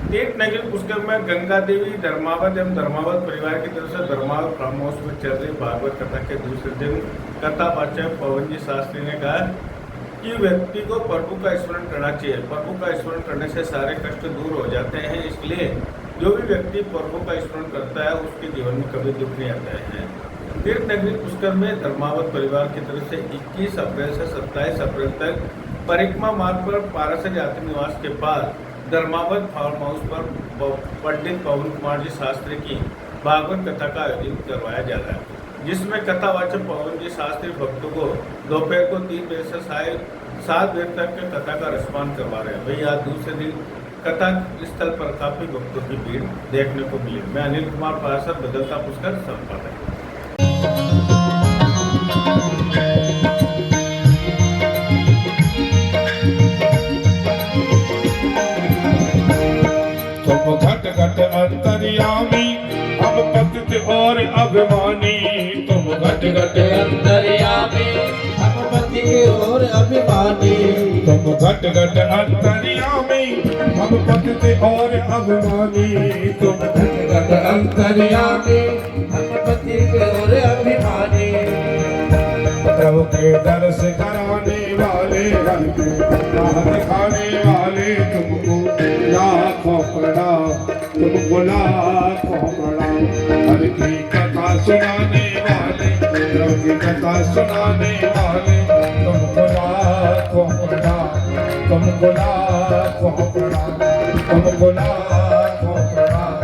तीर्थ नगरी पुष्कर में गंगा देवी धर्मावत एवं धर्मावत परिवार की तरफ से धर्मावत फार्म हाउस में चल रही भागवत कथा के दूसरे दिन कथा वाचक पवन जी शास्त्री ने कहा कि व्यक्ति को प्रभु का स्मरण करना चाहिए। प्रभु का स्मरण करने से सारे कष्ट दूर हो जाते हैं, इसलिए जो भी व्यक्ति प्रभु का स्मरण करता है उसके जीवन में कभी दुख नहीं आता है। तीर्थ नगरी पुष्कर में धर्मावत परिवार की तरफ से 21 अप्रैल से 27 अप्रैल तक परिक्रमा मार्ग पर पारासर यात्री निवास के पास धर्मावत फार्म हाउस पर पंडित पवन कुमार जी शास्त्री की भागवत कथा का आयोजन करवाया जा रहा है, जिसमें कथावाचक पवन जी शास्त्री भक्तों को दोपहर को 3 बजे से 7 बजे तक के कथा का रसपान करवा रहे हैं। वही आज दूसरे दिन कथा स्थल पर काफी भक्तों की भीड़ देखने को मिली। मैं अनिल कुमार पारासर, बदलता पुष्कर संपादक। घट घट अंतर्यामी हम पतित और अभिमानी। तुम घट घट अंतर्यामी हम पतित और अभिमानी। तुम घट घट अंतर्यामी हम पतित और अभिमानी। तुम घट घट अंतर्यामी हम पतित और अभिमानी। प्रभु के दर्श कराने वाले, रंग दिखाने वाले, तुमको लाखों प्रणाम, तुमको लाखों प्रणाम। हर की कथा सुनाने वाले, प्रभु की कथा सुनाने वाले, तुमको लाखों प्रणाम, तुमको लाखों प्रणाम, तुमको लाखों प्रणाम,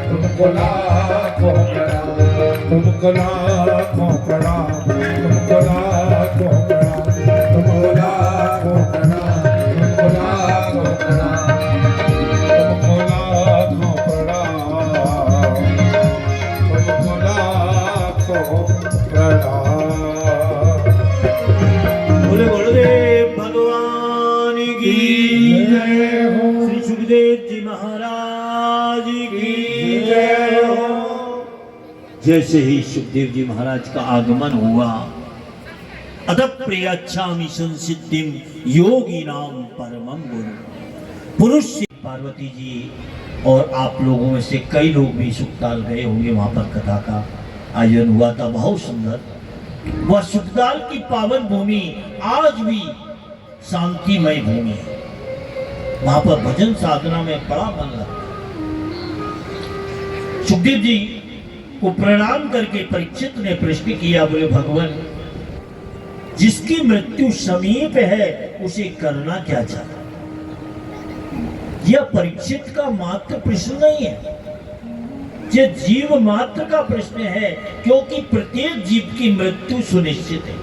तुमको लाखों प्रणाम, तुमको लाखों प्रणाम, तुमको लाखों प्रणाम, तुमको लाखों प्रणाम, तुमको लाखों प्रणाम, तुमको लाखों प्रणाम, तुमको लाखों प्रणाम। बोले गुरुदेव भगवान की जय हो। श्री सुखदेव जी महाराज की जय हो। जैसे ही सुखदेव जी महाराज का आगमन हुआ, अदप्रियच्छामि संसिद्धिं योगी नाम परमं गुरु। पुरुष से पार्वती जी और आप लोगों में से कई लोग भी सुखताल गए होंगे, वहां पर कथा का आयोजन हुआ था, बहुत सुंदर। वह सुखताल की पावन भूमि आज भी शांतिमय भूमि है। वहां पर भजन साधना में बड़ा मन लगता है। सुखदेव जी को प्रणाम करके परीक्षित ने प्रश्न किया, बोले भगवान, जिसकी मृत्यु समीप है उसे करना क्या चाहिए? यह परीक्षित का मात्र प्रश्न नहीं है, यह जीव मात्र का प्रश्न है, क्योंकि प्रत्येक जीव की मृत्यु सुनिश्चित है।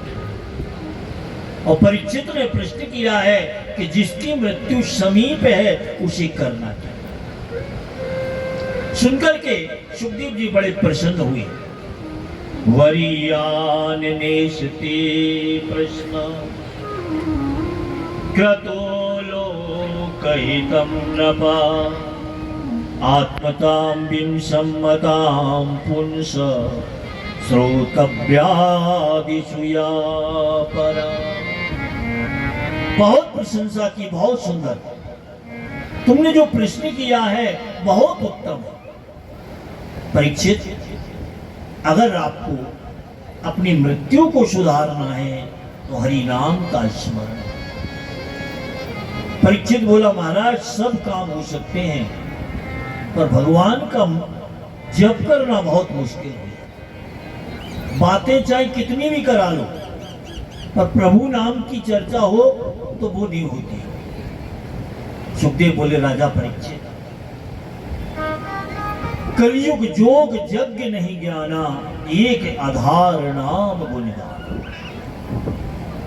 और परीक्षित ने प्रश्न किया है कि जिसकी मृत्यु समीप है उसे करना क्या? सुनकर के सुखदेव जी बड़े प्रसन्न हुए। वरीयान नेशते प्रश्न क्रतो लोकहितं नपा आत्मतां विंसम्मतां पुंस श्रोतव्यादिषु या परा। बहुत प्रशंसा की, बहुत सुंदर। तुमने जो प्रश्न किया है बहुत उत्तम है। परीक्षित, अगर आपको अपनी मृत्यु को सुधारना है तो हरि नाम का स्मरण। परीक्षित बोला, महाराज सब काम हो सकते हैं पर भगवान का जप करना बहुत मुश्किल है। बातें चाहे कितनी भी करा लो पर प्रभु नाम की चर्चा हो तो वो नहीं होती। सुखदेव बोले, राजा परीक्षित, कलयुग जोग यज्ञ नहीं ज्ञाना, एक आधार नाम गुण गाना।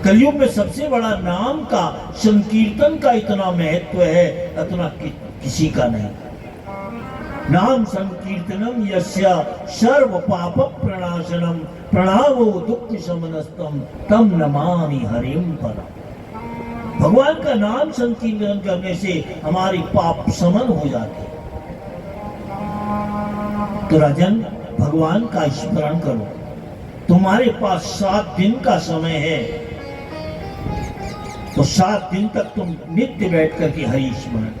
कलयुग में सबसे बड़ा नाम का, संकीर्तन का इतना महत्व है, इतना किसी का नहीं। नाम संकीर्तनम यस्य सर्व पाप प्रणाशनम प्रणामो दुख समनस्तम तम नमामि हरिम परम। भगवान का नाम संकीर्तन करने से हमारी पाप समन हो जाते हैं। तो राजन, भगवान का स्मरण करो। तुम्हारे पास 7 दिन का समय है, तो 7 दिन तक तुम नित्य बैठ करके हरि स्मरण।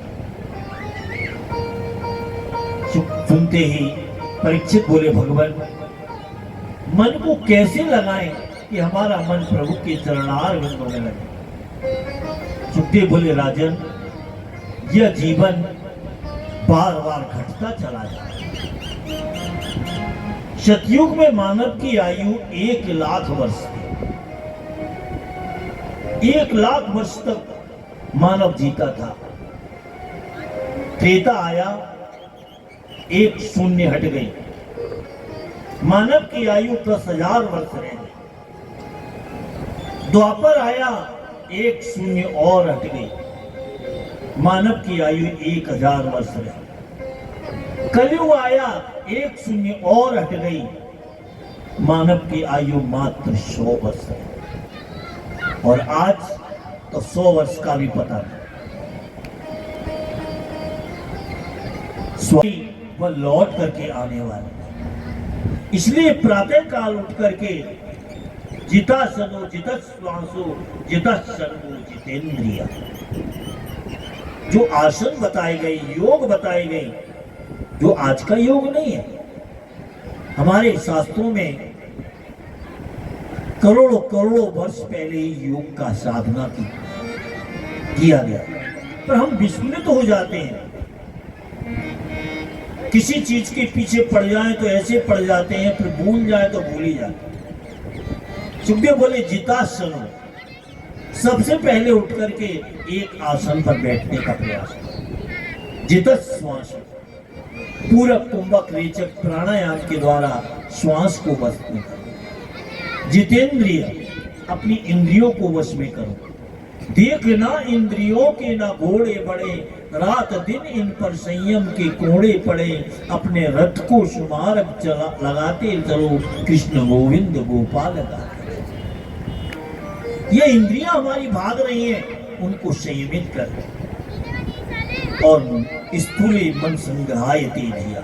सुनते ही परीक्षित बोले, भगवान मन को कैसे लगाएं कि हमारा मन प्रभु के चरणार बिंदों में लगे। सुखदेव बोले, राजन यह जीवन बार बार घटता चला जाता है। सतयुग में मानव की आयु 1,00,000 वर्ष थी। 1,00,000 वर्ष तक मानव जीता था। त्रेता आया, 1 शून्य हट गई, मानव की आयु 10,000 वर्ष रह गई। द्वापर आया, 1 शून्य और हट गई, मानव की आयु 1,000 वर्ष रही। कलयुग आया, 1 शून्य और हट गई, मानव की आयु मात्र 100 वर्ष रही। और आज तो 100 वर्ष का भी पता नहीं। वह लौट करके आने वाले, इसलिए प्रातः काल उठ करके जितासनो जितश्वासो जितशर्मो जितेंद्रिया, जो आसन बताए गए, योग बताए गए, जो आज का योग नहीं है। हमारे शास्त्रों में करोड़ों करोड़ों वर्ष पहले ही योग का साधना किया गया, पर हम विस्मित हो जाते हैं। किसी चीज के पीछे पड़ जाए तो ऐसे पड़ जाते हैं, फिर भूल जाए तो भूल ही जाते हैं। सुखदेव बोले, जितासनो, सबसे पहले उठ करके एक आसन पर बैठने का प्रयास करो। जितस श्वास, पूरक कुंभक रेचक प्राणायाम के द्वारा श्वास को वश में करो। जितेंद्रिय, अपनी इंद्रियों को वश में करो। देखना इंद्रियों के ना घोड़े बड़े, रात दिन इन पर संयम के कोड़े पड़े। अपने रथ को शुमारक लगाते चलो, कृष्ण गोविंद गोपाल गाते। ये इंद्रियां हमारी भाग रही हैं, उनको संयमित कर। और स्थूले मन संग्रहायते धिया,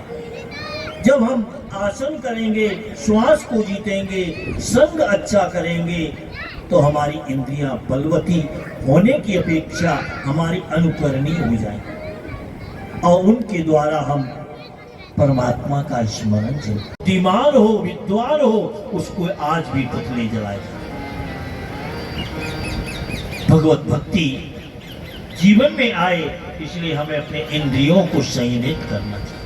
जब हम आसन करेंगे, श्वास को जीतेंगे, संग अच्छा करेंगे, तो हमारी इंद्रियां बलवती होने की अपेक्षा हमारी अनुकरणीय हो जाएंगी और उनके द्वारा हम परमात्मा का स्मरण करें। बुद्धिमान हो, विद्वान हो, उसको आज भी पुतले जलाए जाए। भगवत भक्ति जीवन में आए, इसलिए हमें अपने इंद्रियों को संयमित करना चाहिए।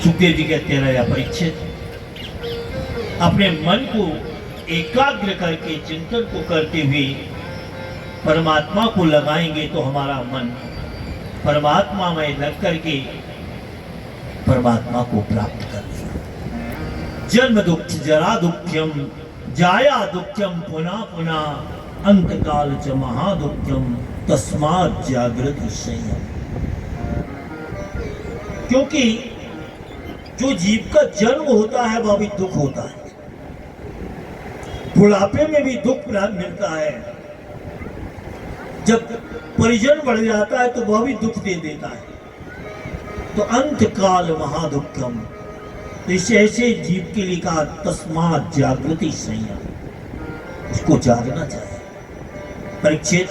सुखदेव जी कहते रहे, परीक्षित अपने मन को एकाग्र करके चिंतन को करते हुए परमात्मा को लगाएंगे तो हमारा मन परमात्मा में लग करके परमात्मा को प्राप्त कर लेगा। जन्म दुख जरा दुख्यम, जाया दुख्यम पुनः पुनः, अंत काल च महादुख्यम, तस्मात् जागृत संयम। क्योंकि जो जीव का जन्म होता है वह भी दुख होता है, बुढ़ापे में भी दुख मिलता है, जब परिजन बढ़ जाता है तो वह भी दुख दे देता है। तो अंत काल महादुखम, तो इसे ऐसे जीव के लिए कहा तस्मात् जागृति संयम, उसको जागना चाहिए। परीक्षित,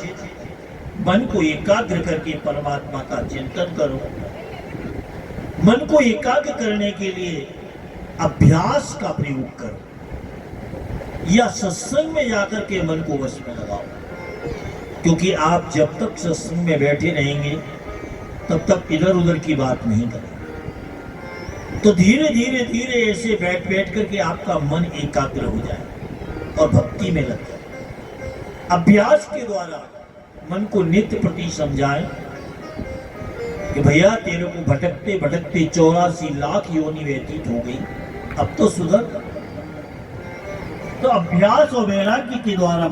मन को एकाग्र करके परमात्मा का चिंतन करो। मन को एकाग्र करने के लिए अभ्यास का प्रयोग करो या सत्संग में जाकर के मन को वश में लगाओ। क्योंकि आप जब तक सत्संग में बैठे रहेंगे तब तक इधर उधर की बात नहीं करेंगे। तो धीरे धीरे धीरे ऐसे बैठ बैठ करके आपका मन एकाग्र हो जाए और भक्ति में लग जाए। अभ्यास के द्वारा मन को नित्य प्रति समझाएं कि भैया तेरे को भटकते भटकते 84 लाख योनि व्यतीत हो गई, अब तो सुधर। तो अभ्यास और वैराग्य के द्वारा